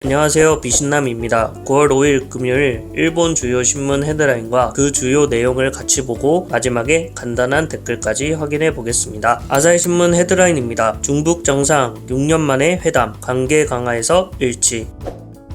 안녕하세요, 비신남입니다. 9월 5일 금요일 일본 주요 신문 헤드라인과 그 주요 내용을 같이 보고 마지막에 간단한 댓글까지 확인해 보겠습니다. 아사히 신문 헤드라인입니다. 중북 정상 6년 만에 회담, 관계 강화에서 일치.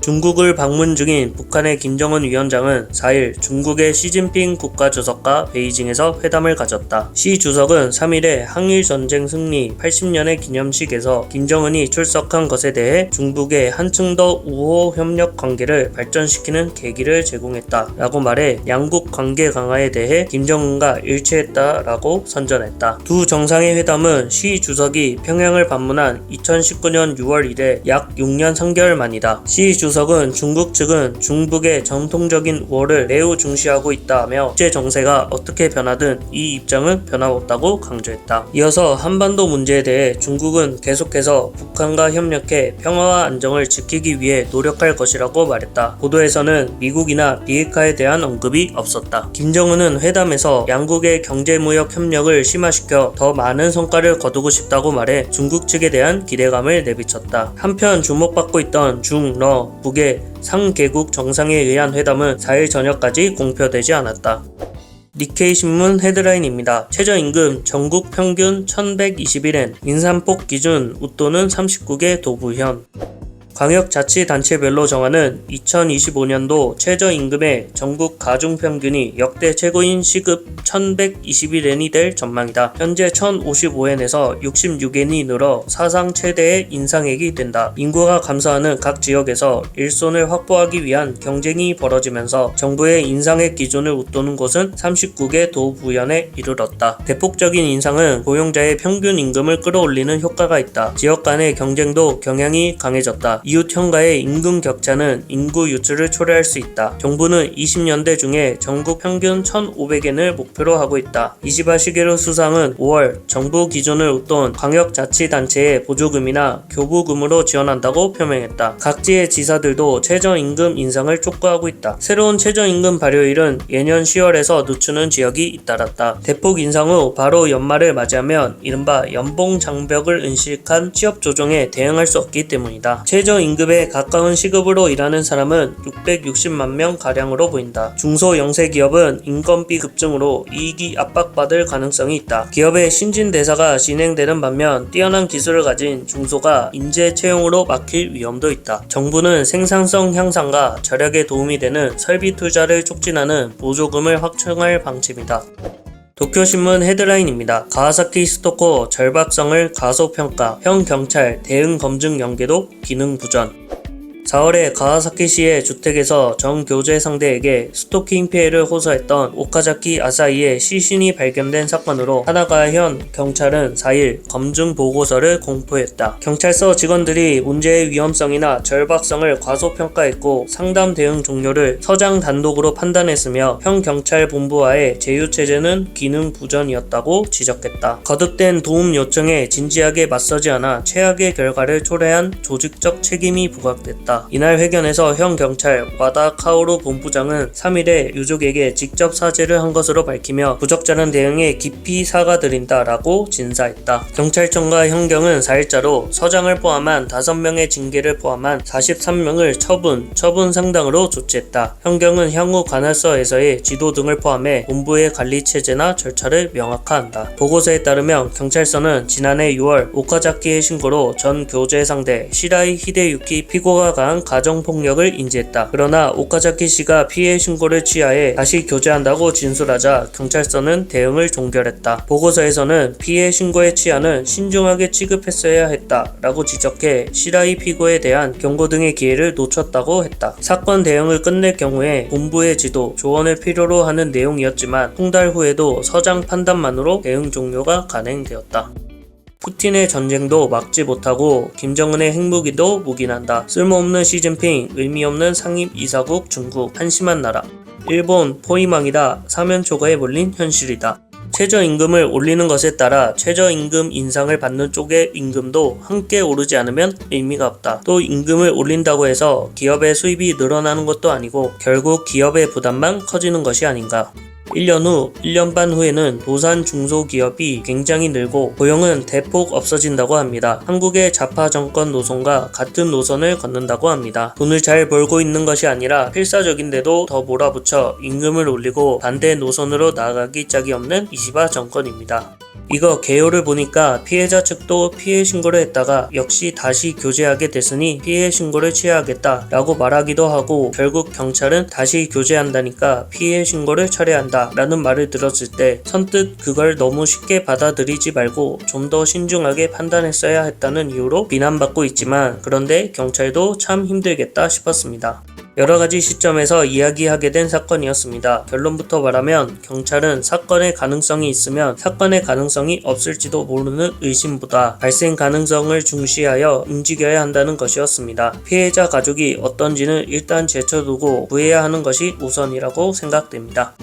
중국을 방문 중인 북한의 김정은 위원장은 4일 중국의 시진핑 국가주석과 베이징에서 회담을 가졌다. 시 주석은 3일에 항일전쟁 승리 80년의 기념식에서 김정은이 출석한 것에 대해 중국의 한층 더 우호 협력 관계를 발전시키는 계기를 제공했다 라고 말해 양국 관계 강화에 대해 김정은과 일치했다 라고 선전했다. 두 정상의 회담은 시 주석이 평양을 방문한 2019년 6월 이래 약 6년 3개월 만이다. 시 주석은 중국 측은 중북의 전통적인 우호를 매우 중시하고 있다며 국제 정세가 어떻게 변하든 이 입장은 변함없다고 강조했다. 이어서 한반도 문제에 대해 중국은 계속해서 북한과 협력해 평화와 안정을 지키기 위해 노력할 것이라고 말했다. 보도에서는 미국이나 비핵화에 대한 언급이 없었다. 김정은은 회담에서 양국의 경제무역 협력을 심화시켜 더 많은 성과를 거두고 싶다고 말해 중국 측에 대한 기대감을 내비쳤다. 한편 주목받고 있던 중, 러, 북의 상개국 정상에 의한 회담은 4일 저녁까지 공표되지 않았다. 니케이 신문 헤드라인입니다. 최저임금 전국 평균 1121엔, 인산폭 기준 웃도는 39개 도부현. 광역자치단체별로 정하는 2025년도 최저임금의 전국 가중평균이 역대 최고인 시급 1121엔이 될 전망이다. 현재 1055엔에서 66엔이 늘어 사상 최대의 인상액이 된다. 인구가 감소하는 각 지역에서 일손을 확보하기 위한 경쟁이 벌어지면서 정부의 인상액 기준을 웃도는 곳은 39개 도부현에 이르렀다. 대폭적인 인상은 고용자의 평균 임금을 끌어올리는 효과가 있다. 지역 간의 경쟁도 경향이 강해졌다. 이웃형과의 임금 격차는 인구 유출을 초래할 수 있다. 정부는 20년대 중에 전국 평균 1,500엔을 목표로 하고 있다. 이시바 시게루 수상은 5월 정부 기준을 웃돈 광역자치단체의 보조금이나 교부금으로 지원한다고 표명했다. 각지의 지사들도 최저임금 인상을 촉구하고 있다. 새로운 최저임금 발효일은 예년 10월에서 늦추는 지역이 잇따랐다. 대폭 인상 후 바로 연말을 맞이하면 이른바 연봉 장벽을 인식한 취업 조정에 대응할 수 없기 때문이다. 최저임금에 가까운 시급으로 일하는 사람은 660만 명 가량으로 보인다. 중소영세기업은 인건비 급증으로 이익이 압박받을 가능성이 있다. 기업의 신진대사가 진행되는 반면 뛰어난 기술을 가진 중소가 인재 채용으로 막힐 위험도 있다. 정부는 생산성 향상과 절약에 도움이 되는 설비 투자를 촉진하는 보조금을 확충할 방침이다. 도쿄신문 헤드라인입니다. 가와사키 수도코 절박성을 가소평가, 형 경찰 대응 검증 연계도 기능 부전. 4월에 가와사키시의 주택에서 전 교제 상대에게 스토킹 피해를 호소했던 오카자키 아사히의 시신이 발견된 사건으로 하나가 현 경찰은 4일 검증 보고서를 공포했다. 경찰서 직원들이 문제의 위험성이나 절박성을 과소평가했고 상담 대응 종료를 서장 단독으로 판단했으며 현 경찰 본부와의 제휴체제는 기능 부전이었다고 지적했다. 거듭된 도움 요청에 진지하게 맞서지 않아 최악의 결과를 초래한 조직적 책임이 부각됐다. 이날 회견에서 현 경찰 와다 카오루 본부장은 3일에 유족에게 직접 사죄를 한 것으로 밝히며 부적절한 대응에 깊이 사과드린다 라고 진사했다. 경찰청과 현경은 4일자로 서장을 포함한 5명의 징계를 포함한 43명을 처분 상당으로 조치했다. 현경은 향후 관할서에서의 지도 등을 포함해 본부의 관리체제나 절차를 명확화한다. 보고서에 따르면 경찰서는 지난해 6월 오카자키의 신고로 전 교제 상대 시라이 히데유키 피고가 가한 가정폭력을 인지했다. 그러나 오카자키 씨가 피해 신고를 취하해 다시 교제한다고 진술하자 경찰서는 대응을 종결했다. 보고서에서는 피해 신고의 취하는 신중하게 취급했어야 했다 라고 지적해 시라이 피고에 대한 경고 등의 기회를 놓쳤다고 했다. 사건 대응을 끝낼 경우에 본부의 지도, 조언을 필요로 하는 내용이었지만 통달 후에도 서장 판단만으로 대응 종료가 가능되었다. 푸틴의 전쟁도 막지 못하고 김정은의 핵무기도 묵인한다. 쓸모없는 시진핑, 의미없는 상임이사국 중국, 한심한 나라. 일본 포위망이다. 사면초가에 몰린 현실이다. 최저임금을 올리는 것에 따라 최저임금 인상을 받는 쪽의 임금도 함께 오르지 않으면 의미가 없다. 또 임금을 올린다고 해서 기업의 수입이 늘어나는 것도 아니고 결국 기업의 부담만 커지는 것이 아닌가. 1년 후, 1년 반 후에는 도산 중소기업이 굉장히 늘고 고용은 대폭 없어진다고 합니다. 한국의 좌파 정권 노선과 같은 노선을 걷는다고 합니다. 돈을 잘 벌고 있는 것이 아니라 필사적인데도 더 몰아붙여 임금을 올리고 반대 노선으로 나아가기 짝이 없는 이시바 정권입니다. 이거 개요를 보니까 피해자 측도 피해 신고를 했다가 역시 다시 교제하게 됐으니 피해 신고를 취하하겠다 라고 말하기도 하고, 결국 경찰은 다시 교제한다니까 피해 신고를 철회한다 라는 말을 들었을 때 선뜻 그걸 너무 쉽게 받아들이지 말고 좀 더 신중하게 판단했어야 했다는 이유로 비난받고 있지만, 그런데 경찰도 참 힘들겠다 싶었습니다. 여러가지 시점에서 이야기하게 된 사건이었습니다. 결론부터 말하면 경찰은 사건의 가능성이 있으면 사건의 가능성이 없을지도 모르는 의심보다 발생 가능성을 중시하여 움직여야 한다는 것이었습니다. 피해자 가족이 어떤지는 일단 제쳐두고 구해야 하는 것이 우선이라고 생각됩니다.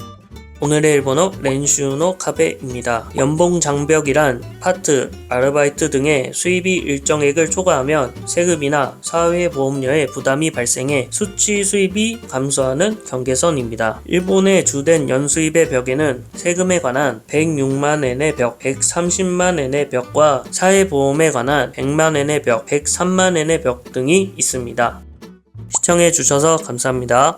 오늘의 일본어 렌슈노 카베입니다. 연봉 장벽이란 파트, 아르바이트 등의 수입이 일정액을 초과하면 세금이나 사회보험료의 부담이 발생해 수치 수입이 감소하는 경계선입니다. 일본의 주된 연수입의 벽에는 세금에 관한 106만엔의 벽, 130만엔의 벽과 사회보험에 관한 100만엔의 벽, 103만엔의 벽 등이 있습니다. 시청해주셔서 감사합니다.